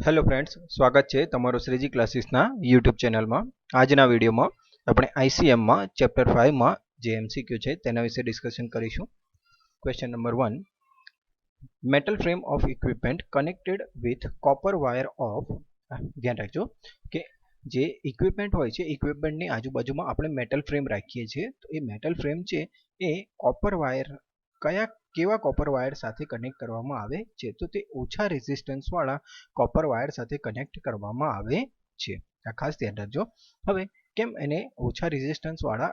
Hello friends, स्वागत है तमारो Shriji क्लासेसना YouTube channel में। आजना विडियो में अपने आईसीएम में चैप्टर 5 में जे एमसीक्यू है तेना विषे डिस्कशन करीशुं। Question number 1, metal frame of equipment connected with copper wire of, ध्यान रखो कि जे इक्विपमेंट होय छे इक्विपमेंटनी आजुबाजुमां आपणे मेटल फ्रेम राखीए छीए तो ए मेटल फ्रेम छे ए कॉपर वायर कया केवा कॉपर वायर साथे कनेक्ट करवामां आवे छे तो ते ओछा रेजिस्टन्स वाळा कॉपर वायर साथे कनेक्ट करवामां आवे छे। आ खास ध्यान राखजो। हवे केम एने ओछा रेजिस्टन्स वाळा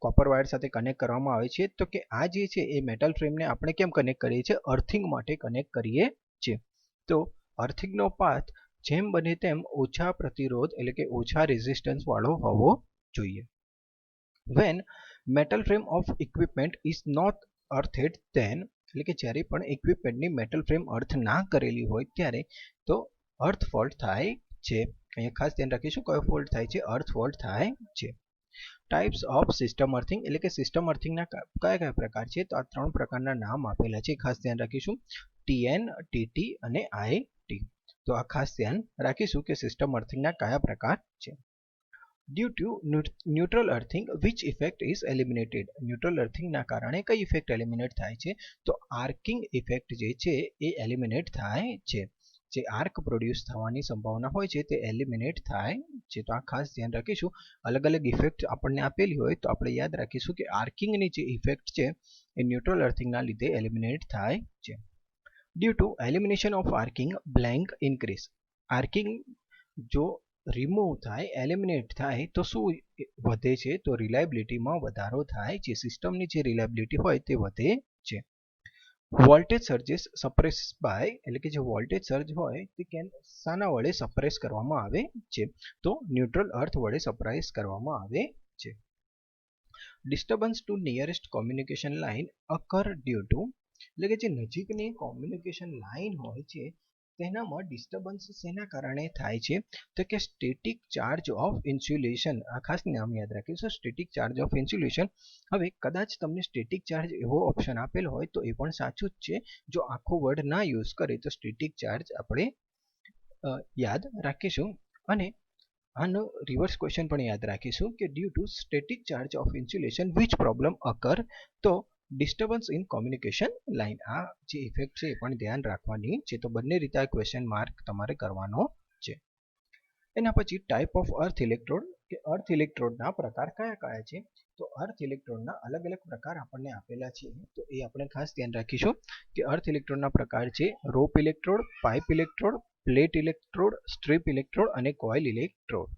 कॉपर वायर साथे कनेक्ट करवामां आवे छे तो के आ जे छे ए मेटल फ्रेम ने आपणे केम कनेक्ट करीए छे, अर्थिंग माटे कनेक्ट करीए छे। तो अर्थिंग नो पाथ जेम बने तेम ओछा प्रतिरोध એટલે કે ઓછા રેઝિસ્ટન્સ વાળો હોવો જોઈએ। when metal frame of equipment is not earthed then એટલે કે જ્યારે પણ ઇક્વિપમેન્ટની મેટલ ફ્રેમ અર્થ ના કરેલી હોય ત્યારે તો અર્થ ફોલ્ટ થાય છે। અહીંયા ખાસ ધ્યાન રાખીશું કયો ફોલ્ટ થાય છે, અર્થ ફોલ્ટ થાય છે। टाइप्स ऑफ सिस्टम अर्थिंग એટલે કે સિસ્ટમ અર્થિંગના કયા કયા પ્રકાર છે તો આ ત્રણ પ્રકારના નામ આપેલા છે, ખાસ ધ્યાન રાખીશું ટીએન, ટીટી અને આઈટી। તો આ ખાસ ધ્યાન રાખીશું કે સિસ્ટમ અર્થિંગના કયા પ્રકાર છે। Due to neutral earthing which effect is eliminated, neutral earthing ના કારણે કઈ ઇફેક્ટ એલિમિનેટ થાય છે તો આર્કિંગ ઇફેક્ટ જે છે એ એલિમિનેટ થાય છે। જે આર્ક પ્રોડ્યુસ થવાની સંભાવના હોય છે તે એલિમિનેટ થાય છે। તો આ ખાસ ધ્યાન રાખીશું, અલગ અલગ ઇફેક્ટ આપણને આપેલી હોય તો આપણે યાદ રાખીશું કે આર્કિંગની જે ઇફેક્ટ છે એ ન્યુટ્રલ અર્થિંગના લીધે એલિમિનેટ થાય છે। Due to elimination of arcing blank increase, arcing જો रिमूव थाय एलिमिनेट थाय तो शू वधे छे तो रिलायबिलिटी में वधारो थाय छे, सिस्टम नी जे रिलायबिलिटी होय ते वधे छे। वोल्टेज सर्जेस सप्रेस बाय એટલે કે જે વોલ્ટેજ સર્જ હોય તે કેમ સાના વડે સપ્રેસ કરવામાં આવે છે તો ન્યુટ્રલ અર્થ વડે સપ્રેસ કરવામાં આવે છે। Disturbance to nearest communication line occur due to એટલે કે જે નજીકની કોમ્યુનિકેશન લાઇન હોય છે તેનામાં ડિસ્ટર્બન્સ શેના કારણે થાય છે તો કે સ્ટેટિક ચાર્જ ઓફ ઇન્સ્યુલેશન। આ ખાસ નામ યાદ રાખીશું, સ્ટેટિક ચાર્જ ઓફ ઇન્સ્યુલેશન। હવે કદાચ તમને સ્ટેટિક ચાર્જ એવો ઓપ્શન આપેલો હોય તો એ પણ સાચું જ છે, જો આખો વર્ડ ના યુઝ કરે તો સ્ટેટિક ચાર્જ આપણે યાદ રાખીશું। અને આનો રિવર્સ ક્વેશ્ચન પણ યાદ રાખીશું કે due to static charge of insulation which problem occur તો ડિસ્ટર્બન્સ ઇન કોમ્યુનિકેશન લાઇન। આ જે ઇફેક્ટ છે એ પણ ધ્યાન રાખવાની છે, તો બંને રીતે આ ક્વેશ્ચન માર્ક તમારે કરવાનો છે। એના પછી ટાઈપ ઓફ અર્થ ઇલેક્ટ્રોડ કે અર્થ ઇલેક્ટ્રોડના પ્રકાર કયા કયા છે તો અર્થ ઇલેક્ટ્રોડના અલગ અલગ પ્રકાર આપણને આપેલા છે તો એ આપણે ખાસ ધ્યાન રાખીશું કે અર્થ ઇલેક્ટ્રોડના પ્રકાર છે rope electrode, pipe electrode, plate electrode, strip electrode અને કોઇલ ઇલેક્ટ્રોડ।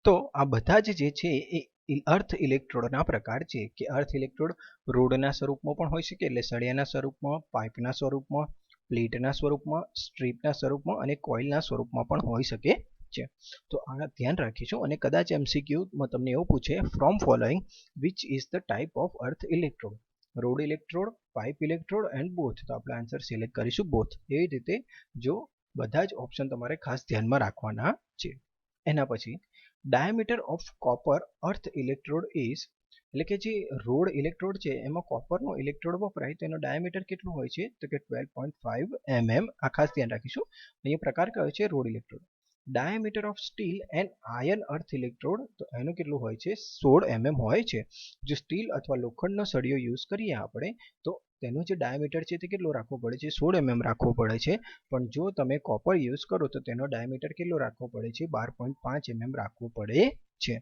તો આ બધા જે છે એ अर्थ इलेक्ट्रोडना प्रकार है कि अर्थ इलेक्ट्रोड रोडना स्वरूप में पण होई शके એટલે સળિયાના સ્વરૂપમાં, પાઇપના સ્વરૂપમાં, પ્લેટના સ્વરૂપમાં, સ્ટ્રીપના સ્વરૂપમાં અને કોઇલના સ્વરૂપમાં પણ હોઈ શકે છે। તો આ ધ્યાન રાખીશું અને કદાચ એમસીક્યુ માં તમને એવું પૂછે from following which is the type of earth electrode, road electrode, pipe electrode and both, તો આપણે આન્સર સિલેક્ટ કરીશું બોથ। એવી રીતે જો બધા જ ઓપ્શન તમારે ખાસ ધ્યાનમાં રાખવાના છે। એના પછી diameter of copper earth electrode is એટલે કે જે રોડ ઇલેક્ટ્રોડ છે એમાં કોપરનો ઇલેક્ટ્રોડ વપરાય તો એનો ડાયામીટર કેટલું હોય છે તો કે 12.5 mm। આ ખાસ ધ્યાન રાખીશું। અહીંયા પ્રકાર કયો છે road electrode. Diameter of steel and iron earth electrode તો એનું કેટલું હોય છે 16 mm હોય છે। જો સ્ટીલ અથવા લોખંડનો સળિયો યુઝ કરીએ આપણે તો તેનું જે ડાયામીટર છે તે કેટલું રાખવું પડે છે 16 mm રાખવું પડે છે, પણ જો તમે કોપર યુઝ કરો તો તેનો ડાયામીટર કેટલો રાખવો પડે છે 12.5 mm રાખવું પડે છે।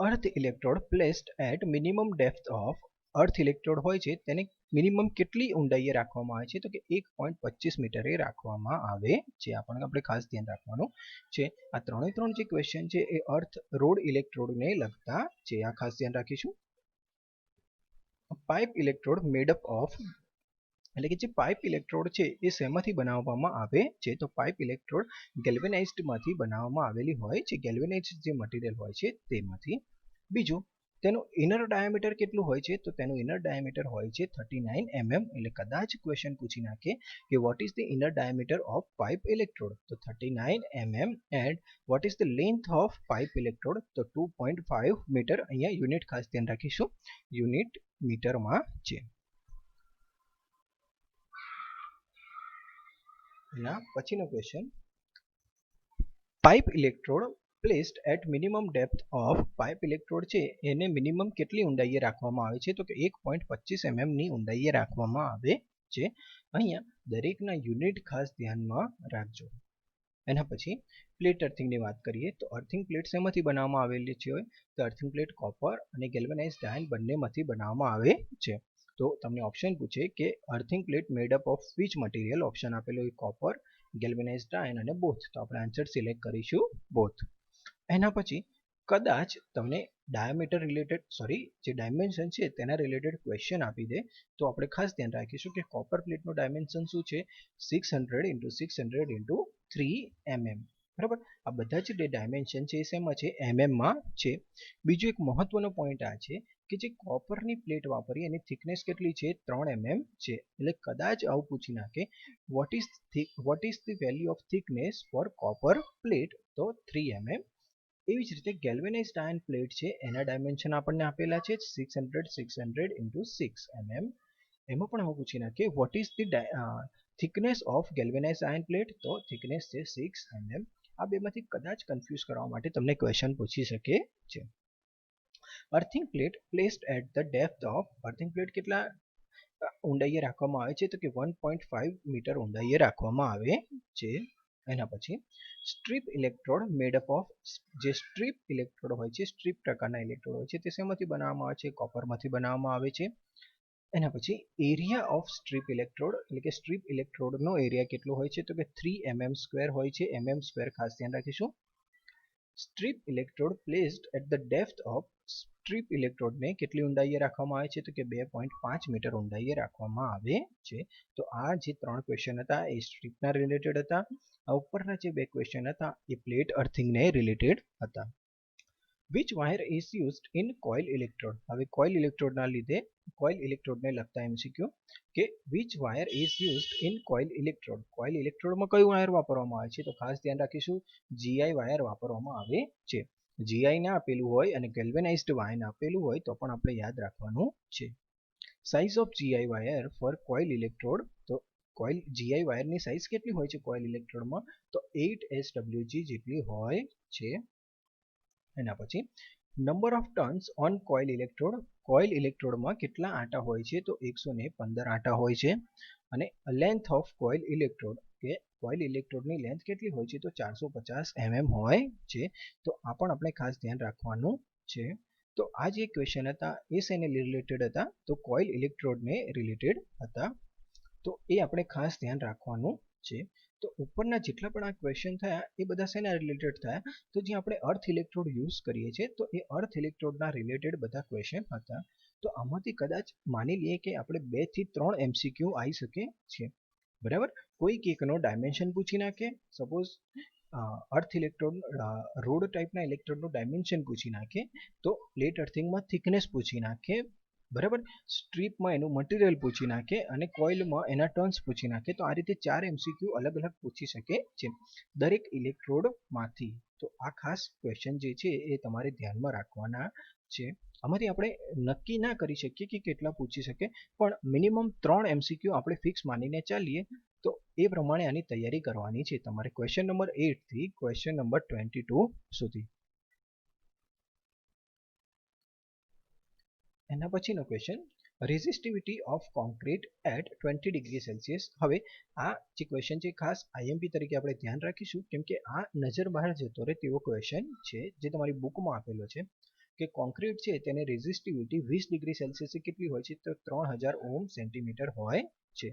Earth electrode placed at minimum depth of, earth electrode होय छे तेने मिनिमम કેટલી ઊંડાઈએ રાખવામાં આવે છે તો કે 1.25 મીટરે રાખવામાં આવે છે। આપણે ખાસ ધ્યાન રાખવાનું છે। આ ત્રણે ત્રણ જે ક્વેશ્ચન છે એ અર્થ રોડ ઇલેક્ટ્રોડને લગતા છે, આ ખાસ ધ્યાન રાખીશું। Pipe electrode made up of એટલે કે જે પાઇપ ઇલેક્ટ્રોડ છે એ શેમાંથી બનાવવામાં આવે છે તો પાઇપ ઇલેક્ટ્રોડ ગેલ્વેનાઇઝ્ડ માંથી બનાવવામાં આવેલી હોય છે, ગેલ્વેનાઇઝ્ડ જે મટીરીયલ હોય છે તેમાંથી। બીજું તેનું ઇનર ડાયામીટર કેટલું હોય છે તો તેનું ઇનર ડાયામીટર હોય છે 39 mm। એટલે કદાચ ક્વેશ્ચન પૂછી નાખે કે vote is the inner diameter of pipe electrode તો 39 mm and what is the length of pipe electrode તો 2.5 મીટર। અહીંયા યુનિટ ખાસ ધ્યાન રાખીશું, યુનિટ મીટરમાં છે। એના પછીનો question, pipe electrode placed at minimum depth of pipe electrode છે એને મિનિમમ કેટલી ઊંડાઈએ રાખવામાં આવે છે? તો કે 1.25 mm ની ઊંડાઈએ રાખવામાં આવે છે. અહીંયા દરેકના યુનિટ ખાસ ધ્યાનમાં રાખજો. એના પછી પ્લેટ અર્થિંગની વાત કરીએ તો અર્થિંગ પ્લેટ શેમાંથી બનાવવામાં આવેલી છે? તો અર્થિંગ પ્લેટ કોપર અને ગેલ્વેનાઇઝ્ડ આયર્ન બંનેમાંથી બનાવવામાં આવે છે. તો તમને ઓપ્શન પૂછે કે earthing plate made up of which material? Option આપેલો હોય કોપર, ગેલ્વેનાઇઝ્ડ આયર્ન અને બોથ. તો આપણે આન્સર સિલેક્ટ કરીશું બોથ. એના પછી કદાચ તમને ડાયામીટર રિલેટેડ જે ડાયમેન્શન છે તેના રિલેટેડ ક્વેશ્ચન આપી દે તો આપણે ખાસ ધ્યાન રાખીશું કે કોપર પ્લેટનું ડાયમેન્શન શું છે? 600 × 600 × 3 mm. બરાબર, આ બધા જ ડાયમેન્શન છે એ શેમાં છે? mm છે. બીજો એક મહત્વનો પોઈન્ટ આ છે કે જે કોપરની પ્લેટ વાપરી એની થિકનેસ કેટલી છે? 3 mm છે. એટલે કદાચ આવું પૂછી નાખે what is the value of thickness for copper plate? તો 3 mm. એવી જ રીતે ગેલ્વેનાઇઝ્ડ આયર્ન પ્લેટ છે એના ડાયમેન્શન આપણને આપેલા છે 600 × 6 mm. એમાં પણ હું પૂછી નાખીએ what is the thickness of galvanized iron plate? તો થિકનેસ છે 6 mm. આ બેમાંથી કદાચ કન્ફ્યુઝ કરવા માટે તમને ક્વેશ્ચન પૂછી શકે છે. Earthing plate placed at the depth of, earthing plate કેટલા ઊંડાઈએ રાખવામાં આવે છે? તો કે 1.5 મીટર ઊંડાઈએ રાખવામાં આવે છે. એના પછી strip electrode made up of, જે સ્ટ્રીપ ઇલેક્ટ્રોડ હોય છે, સ્ટ્રીપ પ્રકારના ઇલેક્ટ્રોડ હોય છે તે શેમાંથી બનાવવામાં આવે છે? કોપરમાંથી બનાવવામાં આવે છે. એના પછી એરિયા ઓફ સ્ટ્રીપ ઇલેક્ટ્રોડ, એટલે કે સ્ટ્રીપ ઇલેક્ટ્રોડનો એરિયા કેટલો હોય છે? તો કે 3 mm² હોય છે. mm² ખાસ ધ્યાન રાખીશું. Strip electrode placed at the depth of, strip ઇલેક્ટ્રોડને કેટલી ઊંડાઈએ રાખવામાં આવે છે? તો કે 2.5 મીટર ઊંડાઈએ રાખવામાં આવે છે. તો આ જે 3 ક્વેશ્ચન હતા એ સ્ટ્રીપના રિલેટેડ હતા. આ ઉપરના જે 2 ક્વેશ્ચન હતા એ પ્લેટ અર્થિંગને રિલેટેડ હતા. Which wire is used in coil electrode? હવે કોઇલ ઇલેક્ટ્રોડના લીધે કોઇલ ઇલેક્ટ્રોડને લગતા MCQ કે which wire is used in coil electrode? Coil ઇલેક્ટ્રોડમાં કયું વાયર વાપરવામાં આવે છે? તો ખાસ ધ્યાન રાખીશું GI વાયર વાપરવામાં આવે છે. GI ના આપેલું હોય અને ગેલ્વેનાઇઝ્ડ વાયર આપેલું હોય તો પણ આપણે યાદ રાખવાનું છે. Size of GI wire for coil electrode? તો કોઇલ GI વાયરની સાઇઝ કેટલી હોય છે કોઇલ ઇલેક્ટ્રોડમાં? તો 8 SWG જેટલી હોય છે. એના પછી number of turns on coil electrode, coil ઇલેક્ટ્રોડમાં કેટલા આંટા હોય છે? તો 115 આંટા હોય છે. અને લેન્થ ઓફ કોઇલ ઇલેક્ટ્રોડ, કે કોઇલ ઇલેક્ટ્રોડની લેન્થ કેટલી હોય છે? તો 450 mm હોય છે. તો આ પણ આપણે ખાસ ધ્યાન રાખવાનું છે. તો આ જે ક્વેશ્ચન હતા એ શેને રિલેટેડ હતા? તો કોઇલ ઇલેક્ટ્રોડને રિલેટેડ હતા. તો એ આપણે ખાસ ધ્યાન રાખવાનું છે. તો ઉપરના જેટલા પણ આ ક્વેશ્ચન થયા એ બધા શેના રિલેટેડ થયા? તો જે આપણે અર્થ ઇલેક્ટ્રોડ યુઝ કરીએ છીએ તો એ અર્થ ઇલેક્ટ્રોડના રિલેટેડ બધા ક્વેશ્ચન હતા. તો આમાંથી કદાચ માની લઈએ કે આપણે 2 થી 3 MCQ આવી શકે છે. બરાબર, કોઈક એકનો ડાયમેન્શન પૂછી નાખે, સપોઝ અર્થ ઇલેક્ટ્રોડ રોડ ટાઈપના ઇલેક્ટ્રોડનું ડાયમેન્શન પૂછી નાખે, તો પ્લેટ અર્થિંગમાં થિકનેસ પૂછી નાખે. બરાબર, સ્ટ્રીપમાં એનું મટીરિયલ પૂછી નાખે અને કોઇલમાં એના ટર્ન્સ પૂછી નાખે. તો આ રીતે 4 MCQ અલગ અલગ પૂછી શકે છે દરેક ઇલેક્ટ્રોડમાંથી. તો આ ખાસ ક્વેશ્ચન જે છે એ તમારે ધ્યાનમાં રાખવાના છે. આમાંથી આપણે નક્કી ના કરી શકીએ કે કેટલા પૂછી શકે, પણ મિનિમમ 3 MCQ આપણે ફિક્સ માનીને ચાલીએ તો એ પ્રમાણે આની તૈયારી કરવાની છે તમારે ક્વેશ્ચન નંબર 8 થી ક્વેશ્ચન નંબર 22 સુધી. એના પછીનો question, resistivity of concrete at 20°C. હવે આ જે ક્વેશ્ચન છે ખાસ IMP તરીકે આપણે ધ્યાન રાખીશું કેમ કે આ નજર બહાર જતો રહે તેવો ક્વેશ્ચન છે જે તમારી બુકમાં આપેલો છે કે કોન્ક્રીટ છે તેને રેઝિસ્ટિવિટી 20°C કેટલી હોય છે? તો 3000 ઓહમ સેન્ટીમીટર હોય છે.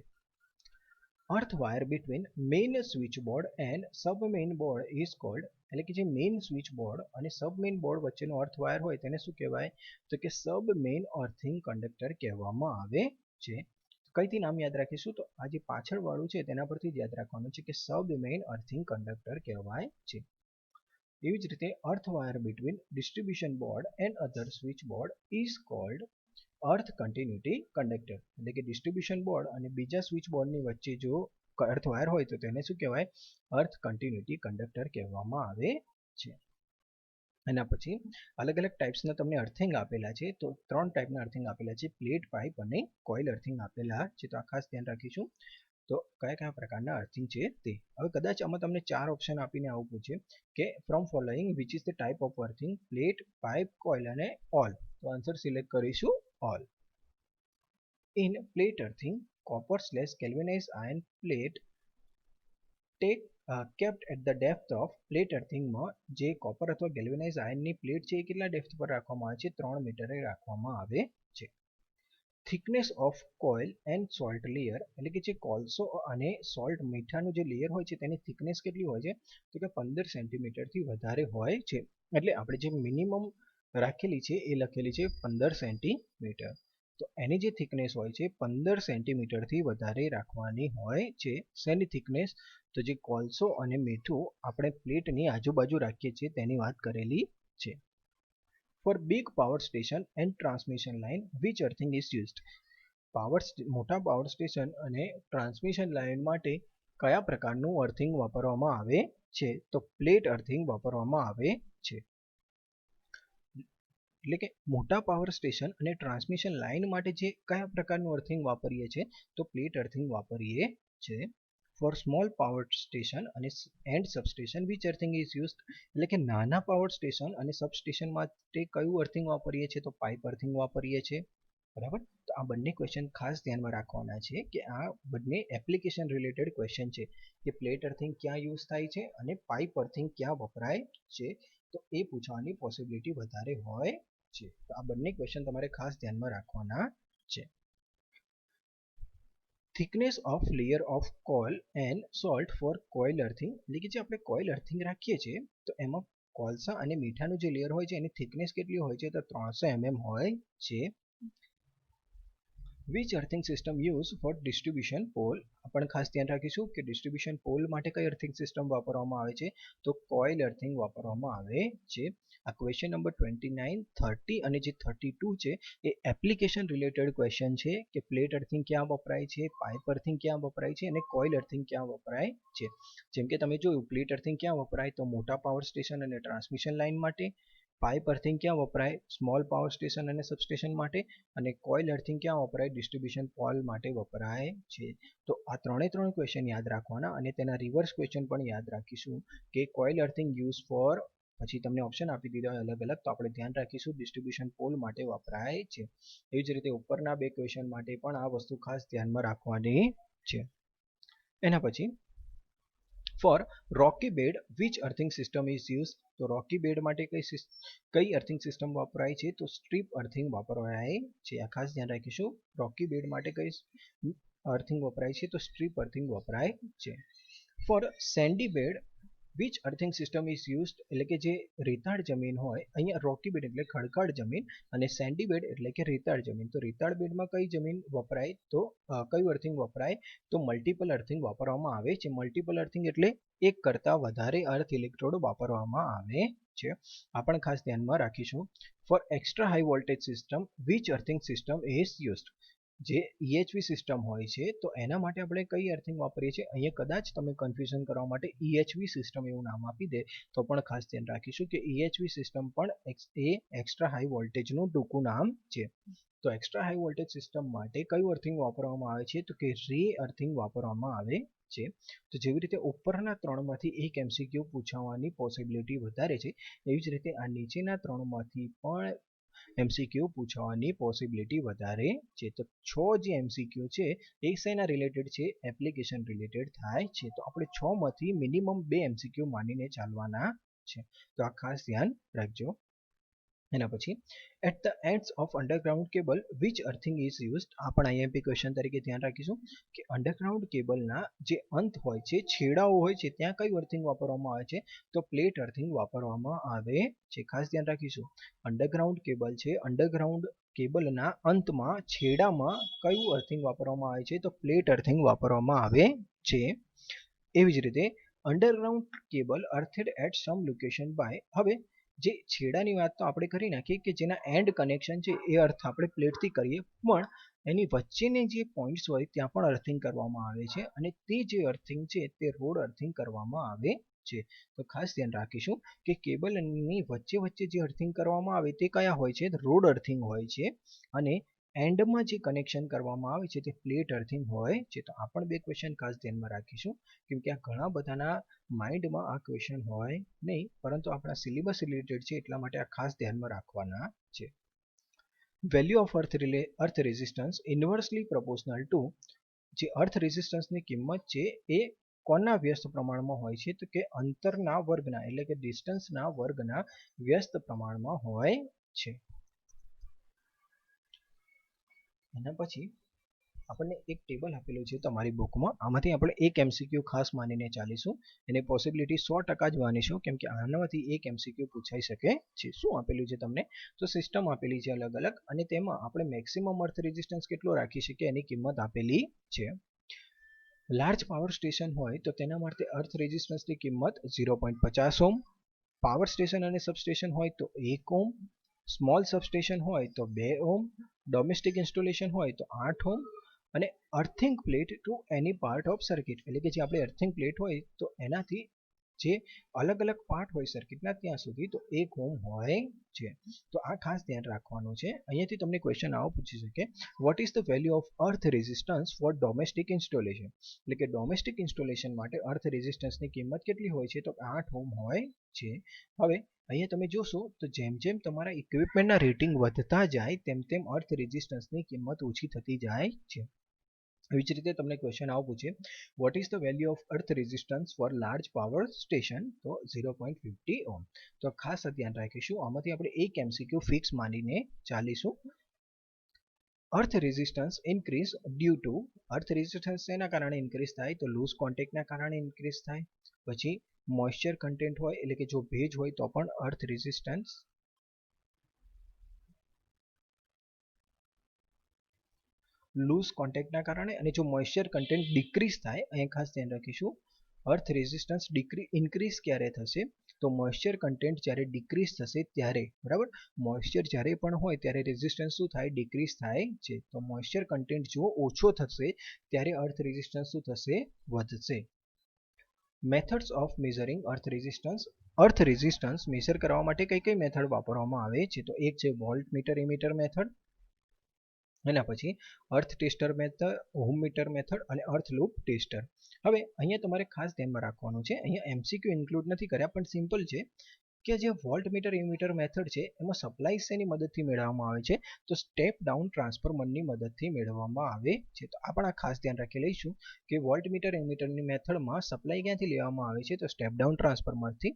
Earth wire between main switch board and sub main board is called, એટલે કે જે મેઇન સ્વિચ બોર્ડ અને સબ મેઇન બોર્ડ વચ્ચેનો અર્થ વાયર હોય તેને શું કહેવાય? તો કે સબ મેઇન અર્થિંગ કંડક્ટર કહેવામાં આવે છે. કઈથી નામ યાદ રાખીશું? તો આ જે પાછળ વાળું છે તેના પરથી યાદ રાખવાનું છે કે સબ મેઇન અર્થિંગ કંડક્ટર કહેવાય છે. એવી જ રીતે earth wire between distribution board and other switch board is called earth continuity conductor, એટલે કે ડિસ્ટ્રીબ્યુશન બોર્ડ અને બીજા સ્વિચ બોર્ડની વચ્ચે જો અર્થ વાયર હોય તો તેને શું કહેવાય? અર્થ કન્ટિન્યુટી કંડક્ટર કહેવામાં આવે છે. એના પછી અલગ અલગ ટાઈપ્સના તમને અર્થિંગ આપેલા છે. તો 3 ટાઈપના અર્થિંગ આપેલા છે, પ્લેટ, પાઇપ અને કોઇલ અર્થિંગ આપેલા છે. તો આ ખાસ ધ્યાન રાખીશું. તો કયા કયા પ્રકારના અર્થિંગ છે તે. હવે કદાચ આમાં તમને 4 ઓપ્શન આપીને આવું પૂછે કે from following which is the type of earthing, plate, pipe, coil અને ઓલ. તો આન્સર સિલેક્ટ કરીશું all. In plate earthing, copper/galvanized iron plate kept at the depth of plate earthingમાં જે કોપર અથવા ગેલ્વેનાઇઝ આયર્નની પ્લેટ છે એ કેટલા ડેપ્થ પર રાખવામાં આવે છે? 3 મીટરે રાખવામાં આવે છે. Thickness of coil and salt layer, એટલે કે જે કોલસો અને સોલ્ટ મીઠાનું જે લેયર હોય છે તેની થિકનેસ કેટલી હોય છે? તો કે 15 સેન્ટીમીટરથી વધારે હોય છે. એટલે આપણે જે મિનિમમ રાખેલી છે એ લખેલી છે 15 સેન્ટીમીટર. તો એની જે થિકનેસ હોય છે 15 સેન્ટીમીટરથી વધારે રાખવાની હોય છે. શેની થિકનેસ? તો જે કોલસો અને મીઠું આપણે પ્લેટની આજુબાજુ રાખીએ છીએ તેની વાત કરેલી છે. For big power station and transmission line which earthing is used? મોટા પાવર સ્ટેશન અને ટ્રાન્સમિશન લાઇન માટે કયા પ્રકારનું અર્થિંગ વાપરવામાં આવે છે? તો પ્લેટ અર્થિંગ વાપરવામાં આવે છે. એટલે કે મોટા પાવર સ્ટેશન અને ટ્રાન્સમિશન લાઇન માટે જે કયા પ્રકારનું અર્થિંગ વાપરીએ છીએ? તો પ્લેટ અર્થિંગ વાપરીએ છીએ. ફોર સ્મોલ પાવર સ્ટેશન અને and substation which earthing is used? એટલે કે નાના પાવર સ્ટેશન અને સબસ્ટેશન માટે કયું અર્થિંગ વાપરીએ છીએ? તો પાઇપ અર્થિંગ વાપરીએ છીએ. બરાબર. તો આ બંને ક્વેશ્ચન ખાસ ધ્યાનમાં રાખવાના છે કે આ બંને એપ્લિકેશન રિલેટેડ ક્વેશ્ચન છે કે પ્લેટ અર્થિંગ ક્યાં યુઝ થાય છે અને પાઇપ અર્થિંગ ક્યાં વપરાય છે. તો એ પૂછવાની પોસિબિલિટી વધારે હોય છે. તો આ બંને ક્વેશ્ચન તમારે ખાસ ધ્યાનમાં રાખવાના છે. Thickness of layer of coal and salt for coil earthing, એટલે કે જે આપણે કોઇલ અર્થિંગ રાખીએ છીએ તો એમાં કોલસા અને મીઠાનું જે લેયર હોય છે એની થિકનેસ કેટલી હોય છે? તો 300 mm હોય છે. Which earthing system use for distribution pole? આપણે ખાસ ધ્યાન રાખીશું કે ડિસ્ટ્રીબ્યુશન પોલ માટે કઈ અર્થિંગ સિસ્ટમ વાપરવામાં આવે છે? તો કોઇલ અર્થિંગ વાપરવામાં આવે છે. આ ક્વેશ્ચન નંબર 29, 30 અને જે 32 છે એ એપ્લિકેશન રિલેટેડ ક્વેશ્ચન છે કે પ્લેટ અર્થિંગ ક્યાં વપરાય છે, પાઇપ અર્થિંગ ક્યાં વપરાય છે અને કોઇલ અર્થિંગ ક્યાં વપરાય છે. જેમ કે તમે જોયું પ્લેટ અર્થિંગ ક્યાં વપરાય? તો મોટા પાવર સ્ટેશન અને ટ્રાન્સમિશન લાઇન માટે. પાઇપ અર્થિંગ ક્યાં વપરાય? સ્મોલ પાવર સ્ટેશન અને સબસ્ટેશન માટે. અને કોઇલ અર્થિંગ ક્યાં વપરાય? ડિસ્ટ્રીબ્યુશન પોલ માટે વપરાય છે. તો આ ત્રણે ક્વેશ્ચન યાદ રાખવાના અને તેના રિવર્સ ક્વેશ્ચન પણ યાદ રાખીશું કે કોઇલ અર્થિંગ યુઝ ફોર, પછી તમને ઓપ્શન આપી દીધા અલગ અલગ, તો આપણે ધ્યાન રાખીશું ડિસ્ટ્રીબ્યુશન પોલ માટે વપરાય છે. એવી જ રીતે ઉપરના બે ક્વેશ્ચન માટે પણ આ વસ્તુ ખાસ ધ્યાનમાં રાખવાની છે. એના પછી for rocky bed which earthing system is use? તો રોકી બેડ માટે કઈ અર્થિંગ સિસ્ટમ વપરાય છે? તો સ્ટ્રીપ અર્થિંગ વાપરાય છે. આ ખાસ ધ્યાન રાખીશું. રોકી બેડ માટે કઈ અર્થિંગ વપરાય છે? તો સ્ટ્રીપ અર્થિંગ વપરાય છે. For sandy bed which earthing system is used? એટલે કે જે રેતાળ જમીન હોય, અહીંયા રોકી બેડ એટલે ખડકાળ જમીન અને સેન્ડી બેડ એટલે કે રેતાળ જમીન. તો રેતાળ બેડમાં કઈ જમીન વપરાય? તો કયું અર્થિંગ વપરાય? તો મલ્ટિપલ અર્થિંગ વાપરવામાં આવે છે. મલ્ટિપલ અર્થિંગ એટલે એક કરતાં વધારે અર્થ ઇલેક્ટ્રોડ વાપરવામાં આવે છે. આ પણ ખાસ ધ્યાનમાં રાખીશું. For extra high voltage system which earthing system is used? જે EHV સિસ્ટમ હોય છે તો એના માટે આપણે કઈ અર્થિંગ વાપરીએ છીએ? અહીંયા કદાચ તમે કન્ફ્યુઝન કરવા માટે EHV સિસ્ટમ એવું નામ આપી દે તો પણ ખાસ ધ્યાન રાખીશું કે EHV સિસ્ટમ પણ એ એક્સ્ટ્રા હાઈ વોલ્ટેજનું ટૂંકું નામ છે. તો એક્સ્ટ્રા હાઈ વોલ્ટેજ સિસ્ટમ માટે કયું અર્થિંગ વાપરવામાં આવે છે? તો કે રે અર્થિંગ વાપરવામાં આવે છે. તો જેવી રીતે ઉપરના ત્રણમાંથી એક MCQ પૂછવાની પોસિબિલિટી વધારે છે એવી જ રીતે આ નીચેના ત્રણમાંથી પણ MCQ પૂછવાની પોસિબિલિટી વધારે છે. તો 6 જે MCQ છે એ શેના રિલેટેડ છે? એપ્લિકેશન રિલેટેડ થાય છે. તો આપણે 6 માંથી મિનિમમ 2 MCQ માનીને ચાલવાના છે. તો આ ખાસ ધ્યાન રાખજો. એના પછી at the ends of underground cable which earthing is used? આ પણ IMP ક્વેશ્ચન તરીકે ધ્યાન રાખીશું કે અંડરગ્રાઉન્ડ કેબલના જે અંત હોય છે, છેડાઓ હોય છે, ત્યાં કયું અર્થિંગ વાપરવામાં આવે છે? તો પ્લેટ અર્થિંગ વાપરવામાં આવે છે. ખાસ ધ્યાન રાખીશું. અંડરગ્રાઉન્ડ કેબલ છે, અંડરગ્રાઉન્ડ કેબલના અંતમાં છેડામાં કયું અર્થિંગ વાપરવામાં આવે છે? તો પ્લેટ અર્થિંગ વાપરવામાં આવે છે. એવી જ રીતે underground cable earthed at some location by, હવે જે છેડાની વાત તો આપણે કરી નાખીએ કે જેના એન્ડ કનેક્શન છે એ અર્થ આપણે પ્લેટથી કરીએ, પણ એની વચ્ચેની જે પોઈન્ટ્સ હોય ત્યાં પણ અર્થિંગ કરવામાં આવે છે અને તે જે અર્થિંગ છે તે રોડ અર્થિંગ કરવામાં આવે છે. તો ખાસ ધ્યાન રાખીશું કે કેબલની વચ્ચે જે અર્થિંગ કરવામાં આવે તે કયા હોય છે? રોડ અર્થિંગ હોય છે. અને એન્ડમાં જે કનેક્શન કરવામાં આવે છે તે પ્લેટ અર્થિંગ હોય છે. તો આ પણ બે ક્વેશ્ચન ખાસ ધ્યાનમાં રાખીશું, કેમ કે આ ઘણા બધાના માઇન્ડમાં આ ક્વેશ્ચન હોય નહીં, પરંતુ આપણા સિલેબસ રિલેટેડ છે એટલા માટે આ ખાસ ધ્યાનમાં રાખવાના છે. Value of earth resistance inversely proportional to, જે અર્થ રેઝિસ્ટન્સની કિંમત છે એ કોના વ્યસ્ત પ્રમાણમાં હોય છે? તો કે અંતરના વર્ગના, એટલે કે ડિસ્ટન્સના વર્ગના વ્યસ્ત પ્રમાણમાં હોય છે. એના પછી આપણને એક ટેબલ આપેલું છે તમારી બુકમાં, આમાંથી આપણે એક એમસીક્યુ ખાસ માનીને ચાલીશું. એની પોસિબિલિટી 100% જ માનીશું, કેમ કે આનામાંથી એક એમસીક્યુ પૂછાઈ શકે છે. શું આપેલું છે તમને? તો સિસ્ટમ આપેલી છે અલગ અલગ, અને તેમાં આપણે મેક્સિમમ અર્થ રેઝિસ્ટન્સ કેટલો રાખી શકીએ એની કિંમત આપેલી છે. લાર્જ પાવર સ્ટેશન હોય તો તેના માટે અર્થ રેઝિસ્ટન્સની કિંમત 0.50 ઓમ, પાવર સ્ટેશન અને સબસ્ટેશન હોય તો 1 ઓમ, સ્મોલ સબસ્ટેશન હોય તો 2 ઓમ, ડોમેસ્ટિક ઇન્સ્ટોલેશન હોય તો 8 ઓમ, અને earthing plate to any part of circuit, એટલે કે જે આપણે અર્થિંગ પ્લેટ હોય તો એનાથી જે અલગ અલગ પાર્ટ હોય સર્કિટના ત્યાં સુધી તો 1 ઓમ હોય છે. તો આ ખાસ ધ્યાન રાખવાનું છે. અહીંયાથી તમને ક્વેશ્ચન આવો પૂછી શકે, what is the value of earth resistance for domestic installation, એટલે કે ડોમેસ્ટિક ઇન્સ્ટોલેશન માટે અર્થ રેઝિસ્ટન્સની કિંમત કેટલી હોય છે? તો 8 ઓમ હોય છે. હવે અહીંયા તમે જોશો તો જેમ જેમ તમારા ઇક્વિપમેન્ટના રેટિંગ વધતા જાય તેમ તેમ અર્થ રેઝિસ્ટન્સની કિંમત ઓછી થતી જાય છે. એવી જ રીતે તમને ક્વેશ્ચન આવો પૂછે, what is the value of earth resistance for large power station? તો 0.50 ઓમ. તો ખાસ ધ્યાન રાખીશું, આમાંથી આપણે એક એમસીક્યુ ફિક્સ માનીને ચાલીશું. Earth resistance increase due to, earth resistance શેના કારણે ઇન્ક્રીઝ થાય? તો લૂઝ કોન્ટેક્ટના કારણે ઇન્ક્રીઝ થાય. પછી મોઇશ્ચર કન્ટેન્ટ હોય, એટલે કે જો ભેજ હોય તો પણ અર્થ રેઝિસ્ટન્સ લૂઝ કોન્ટેક્ટના કારણે, અને જો મોઇશ્ચર કન્ટેન્ટ ડિક્રીઝ થાય, અહીંયા ખાસ ધ્યાન રાખીશું, અર્થ રેઝિસ્ટન્સ ઇન્ક્રીઝ ક્યારે થશે? તો મોઇશ્ચર કન્ટેન્ટ જ્યારે ડિક્રીઝ થશે ત્યારે, બરાબર. મોઇશ્ચર જ્યારે પણ હોય ત્યારે રેઝિસ્ટન્સ શું થાય? ડિક્રીઝ થાય છે. તો મોઇશ્ચર કન્ટેન્ટ જો ઓછો થશે ત્યારે અર્થ રેઝિસ્ટન્સ શું થશે? વધશે. Methods of measuring earth resistance, earth resistance measure કરવા માટે કઈ કઈ મેથડ વાપરવામાં આવે છે? તો એક છે વોલ્ટ મીટર ઇમીટર મેથડ, એના પછી earth tester method, ohm meter method, અને અર્થ લૂપ ટેસ્ટર. હવે અહીંયા તમારે ખાસ ધ્યાનમાં રાખવાનું છે, અહીંયા એમસીક્યુ ઇન્ક્લુડ નથી કર્યા પણ સિમ્પલ છે કે જે વોલ્ટ મીટર ઇમીટર મેથડ છે એમાં સપ્લાય શેની મદદથી મેળવવામાં આવે છે? તો સ્ટેપ ડાઉન ટ્રાન્સફોર્મરની મદદથી મેળવવામાં આવે છે. તો આ પણ આ ખાસ ધ્યાન રાખી લઈશું કે વોલ્ટ મીટર ઇમીટરની મેથડમાં સપ્લાય ક્યાંથી લેવામાં આવે છે? તો સ્ટેપ ડાઉન ટ્રાન્સફોર્મરથી.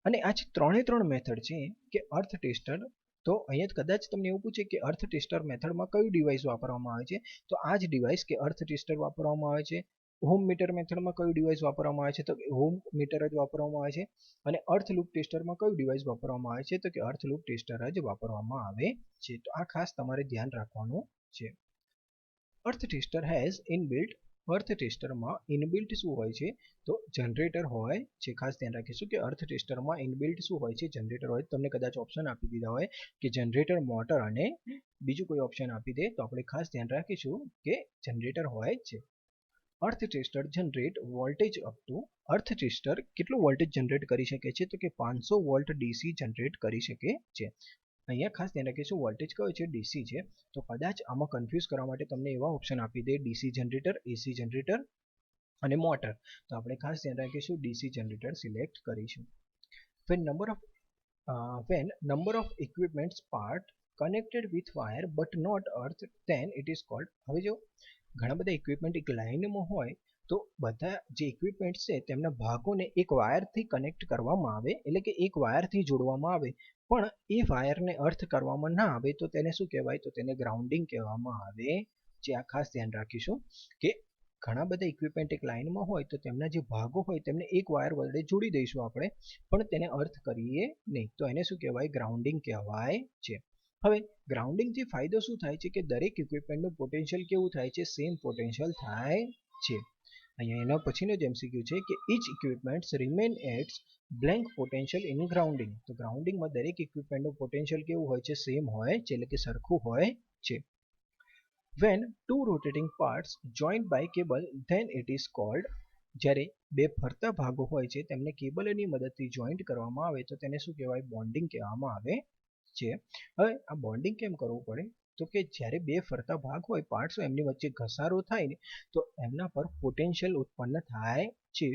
અને આ જે ત્રણ મેથડ છે કે અર્થ ટેસ્ટર, તો અહીંયા કદાચ તમને એવું પૂછે કે અર્થ ટેસ્ટર મેથડમાં કયું ડિવાઇસ વાપરવામાં આવે છે? તો આ જ ડિવાઇસ કે અર્થ ટેસ્ટર વાપરવામાં આવે છે. હોમ મીટર મેથડમાં કયું ડિવાઇસ વાપરવામાં આવે છે? તો હોમ મીટર જ વાપરવામાં આવે છે. અને અર્થ લૂપ ટેસ્ટરમાં કયું ડિવાઇસ વાપરવામાં આવે છે? તો કે અર્થ લૂપ ટેસ્ટર જ વાપરવામાં આવે છે. તો આ ખાસ તમારે ધ્યાન રાખવાનું છે. Earth tester has inbuilt, earth ટેસ્ટરમાં ઇનબિલ્ટ શું હોય છે? તો જનરેટર હોય છે. ખાસ ધ્યાન રાખીશું કે અર્થ ટેસ્ટરમાં ઇનબિલ્ટ શું હોય છે? જનરેટર હોય. તમને કદાચ ઓપ્શન આપી દીધા હોય કે જનરેટર, મોટર અને બીજું કોઈ ઓપ્શન આપી દે તો આપણે ખાસ ધ્યાન રાખીશું કે જનરેટર હોય છે. Earth tester generate voltage up to, earth tester કેટલું વોલ્ટેજ જનરેટ કરી શકે છે? તો કે 500 વોલ્ટ ડીસી જનરેટ કરી શકે છે. અહીંયા ખાસ ધ્યાન રાખીશું વોલ્ટેજ કયો છે? ડીસી છે. તો કદાચ આમાં કન્ફ્યુઝ કરવા માટે તમને એવા ઓપ્શન આપી દે ડીસી જનરેટર, એસી જનરેટર અને મોટર, તો આપણે ખાસ ધ્યાન રાખીશું ડીસી જનરેટર સિલેક્ટ કરીશું. when number of equipments part connected with wire but not earth, then it is called. હવે જો ઘણા બધા ઇક્વિપમેન્ટ એક લાઇનમાં હોય તો બધા જે ઇક્વિપમેન્ટ છે તેમના ભાગોને એક વાયરથી કનેક્ટ કરવામાં આવે, એટલે કે એક વાયરથી જોડવામાં આવે, પણ એ વાયરને અર્થ કરવામાં ના આવે તો તેને શું કહેવાય? તો તેને ગ્રાઉન્ડિંગ કહેવામાં આવે. જે આ ખાસ ધ્યાન રાખીશું કે ઘણા બધા ઇક્વિપમેન્ટ એક લાઇનમાં હોય તો તેમના જે ભાગો હોય તેમને એક વાયર વડે જોડી દઈશું આપણે, પણ તેને અર્થ કરીએ નહીં, તો એને શું કહેવાય? ગ્રાઉન્ડિંગ કહેવાય છે. હવે ગ્રાઉન્ડિંગથી ફાયદો શું થાય છે? કે દરેક ઇક્વિપમેન્ટનું પોટેન્શિયલ કેવું થાય છે? સેમ પોટેન્શિયલ થાય છે. અહીંયા એના પછીનો જ એમસીક્યુ છે કે each equipments remain at blank potential in grounding. તો ગ્રાઉન્ડિંગમાં દરેક ઇક્વિપમેન્ટનું પોટેન્શિયલ કેવું હોય છે? સેમ હોય છે, એટલે કે સરખું હોય છે. when two rotating parts joined by cable, then it is called, જ્યારે બે ફરતા ભાગો હોય છે તેમને કેબલની મદદથી જોઈન્ટ કરવામાં આવે તો તેને શું કહેવાય? બોન્ડિંગ કહેવામાં આવે છે. હવે આ બોન્ડિંગ કેમ કરવું પડે? તો કે જ્યારે બે ફરતા ભાગ હોય પાર્ટ્સ એમની વચ્ચે ઘસારો થાય ને તો એમના પર પોટેન્શિયલ ઉત્પન્ન થાય છે.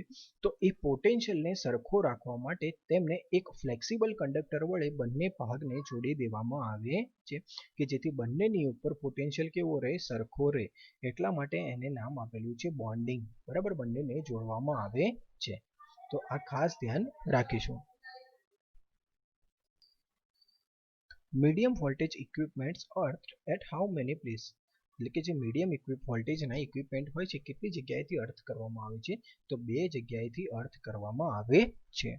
તો એ પોટેન્શિયલને સરખો રાખવા માટે તેમને એક ફ્લેક્સિબલ કંડક્ટર વડે બંને ભાગને જોડી દેવામાં આવે છે કે જેથી બંનેની ઉપર પોટેન્શિયલ કેવો રહે, સરખો રહે. એટલા માટે એને નામ આપેલું છે બોન્ડિંગ. બરાબર, બંનેને જોડવામાં આવે છે. તો આ ખાસ ધ્યાન રાખીશું. Medium voltage equipments earth at how many place, એટલે કે જે મીડિયમ વોલ્ટેજના ઇક્વિપમેન્ટ હોય છે કેટલી જગ્યાએથી અર્થ કરવામાં આવે છે, તો 2 જગ્યાએથી અર્થ કરવામાં આવે છે.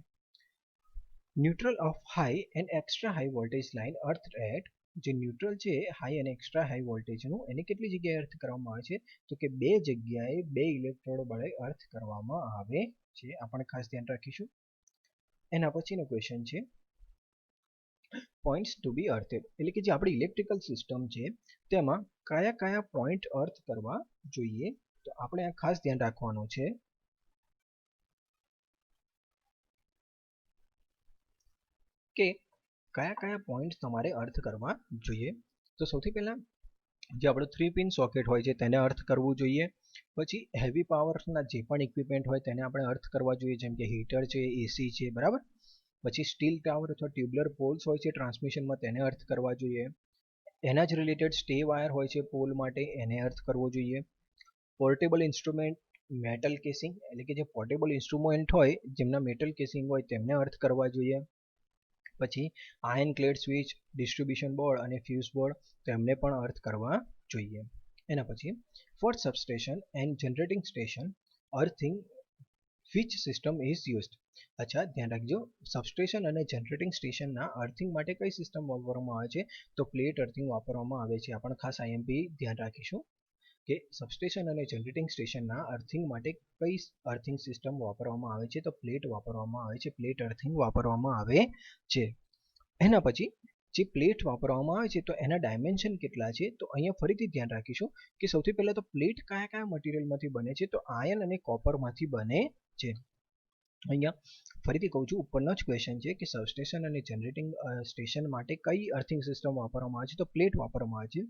Neutral of high and extra high voltage line earth at, જે ન્યુટ્રલ છે હાઈ અને એક્સ્ટ્રા હાઈ વોલ્ટેજનું, એને કેટલી જગ્યાએ અર્થ કરવામાં આવે છે, તો કે 2 જગ્યાએ 2 ઇલેક્ટ્રોડ વડે અર્થ કરવામાં આવે છે. આપણે ખાસ ધ્યાન રાખીશું. એના પછીનો ક્વેશ્ચન છે પોઈન્ટ્સ ટુ બી અર્થેડ, એટલે કે જે આપણી ઇલેક્ટ્રિકલ સિસ્ટમ છે તેમાં કયા કયા પોઈન્ટ અર્થ કરવા જોઈએ. તો આપણે આ ખાસ ધ્યાન રાખવાનું છે કે કયા કયા પોઈન્ટ તમારે અર્થ કરવા જોઈએ. તો સૌથી પહેલા જે આપણો 3 પિન સોકેટ હોય છે તેને અર્થ કરવું જોઈએ. પછી હેવી પાવરના જે પણ ઇક્વિપમેન્ટ હોય તેને આપણે અર્થ કરવા જોઈએ, જેમ કે હીટર છે, એસી છે, બરાબર. પછી સ્ટીલ ટાવર અથવા ટ્યુબ્યુલર પોલ્સ હોય છે ટ્રાન્સમિશનમાં, તેને અર્થ કરવા જોઈએ. એના જ રિલેટેડ સ્ટે વાયર હોય છે પોલ માટે, એને અર્થ કરવો જોઈએ. પોર્ટેબલ ઇન્સ્ટ્રુમેન્ટ મેટલ કેસિંગ, એટલે કે જે પોર્ટેબલ ઇન્સ્ટ્રુમેન્ટ હોય જેમના મેટલ કેસિંગ હોય તેમને અર્થ કરવા જોઈએ. પછી iron clad switch, distribution board અને ફ્યુઝ બોર્ડ, તેમને પણ અર્થ કરવા જોઈએ. એના પછી for substation and generating station earthing which system is used. અચ્છા, ધ્યાન રાખજો, સબસ્ટેશન અને જનરેટિંગ સ્ટેશનના અર્થિંગ માટે કઈ સિસ્ટમ વાપરવામાં આવે છે, તો પ્લેટ અર્થિંગ વાપરવામાં આવે છે. આપણે ખાસ આઈએમપી ધ્યાન રાખીશું કે સબસ્ટેશન અને જનરેટિંગ સ્ટેશનના અર્થિંગ માટે કઈ અર્થિંગ સિસ્ટમ વાપરવામાં આવે છે, તો પ્લેટ વાપરવામાં આવે છે, પ્લેટ અર્થિંગ વાપરવામાં આવે છે. એના પછી જે પ્લેટ વાપરવામાં આવે છે તો એના ડાયમેન્શન કેટલા છે, તો અહીંયા ફરીથી ધ્યાન રાખીશું કે સૌથી પહેલા તો પ્લેટ કયા કયા મટીરિયલમાંથી બને છે, તો આયર્ન અને કોપરમાંથી બને છે. અહીંયા ફરીથી કહું છું, ઉપરનો જ ક્વેશ્ચન છે કે સબસ્ટેશન અને જનરેટિંગ સ્ટેશન માટે કઈ અર્થિંગ સિસ્ટમ વાપરવામાં આવે છે, તો પ્લેટ વાપરવામાં આવે છે.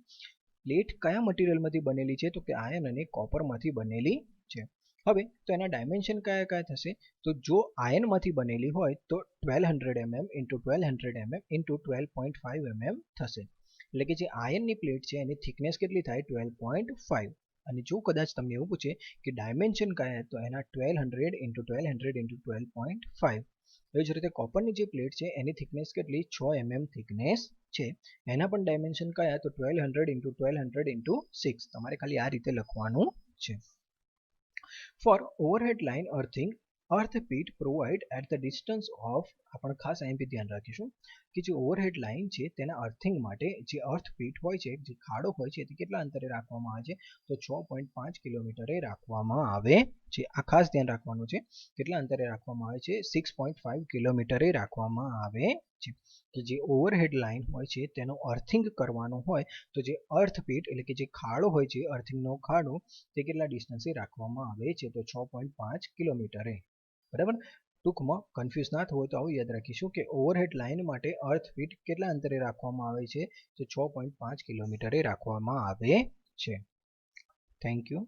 પ્લેટ કયા મટીરિયલમાંથી બનેલી છે, તો કે આયર્ન અને કોપરમાંથી બનેલી છે. હવે તો એના ડાયમેન્શન કયા કયા થશે, તો જો આયર્નમાંથી બનેલી હોય તો 1200 mm into 1200 mm into 12.5 mm થશે. એટલે કે જે આયર્નની પ્લેટ છે એની થિકનેસ કેટલી થાય, 12.5. અને જો કદાચ તમને એવું પૂછે કે ડાયમેન્શન કયા, તો એના 1200 ઇન્ટુ 1200 ઇન્ટુ 12.5. એવી જ રીતે કોપરની જે પ્લેટ છે એની થિકનેસ કેટલી, 6 mm થિકનેસ છે. એના પણ ડાયમેન્શન કયા, તો 1200 ઇન્ટુ 1200 ઇન્ટુ 6. તમારે ખાલી આ રીતે લખવાનું છે. For overhead line earthing earth pit provide at the distance of, આપણે ખાસ અહીંથી ધ્યાન રાખીશું કે જે ઓવરહેડ લાઇન છે તેના અર્થિંગ માટે જે અર્થ પીટ હોય છે, જે ખાડો હોય છે, તે કેટલા અંતરે રાખવામાં આવે છે, તો 6.5 કિલોમીટરે રાખવામાં આવે છે. આ ખાસ ધ્યાન રાખવાનું છે, કેટલા અંતરે રાખવામાં આવે છે, 6.5 કિલોમીટરે રાખવામાં આવે છે. કે જે ઓવરહેડ લાઇન હોય છે તેનો અર્થિંગ કરવાનો હોય તો જે અર્થ પીટ એટલે કે જે ખાડો હોય છે, અર્થિંગનો ખાડો, તે કેટલા ડિસ્ટન્સે રાખવામાં આવે છે, તો 6.5 કિલોમીટરે. બરાબર, ટૂંકમાં કન્ફ્યુઝ ના થવું હોય તો આવું યાદ રાખીશું કે ઓવરહેડ લાઇન માટે અર્થ પીટ કેટલા અંતરે રાખવામાં આવે છે, તો 6.5 કિલોમીટરે રાખવામાં આવે છે. Thank you.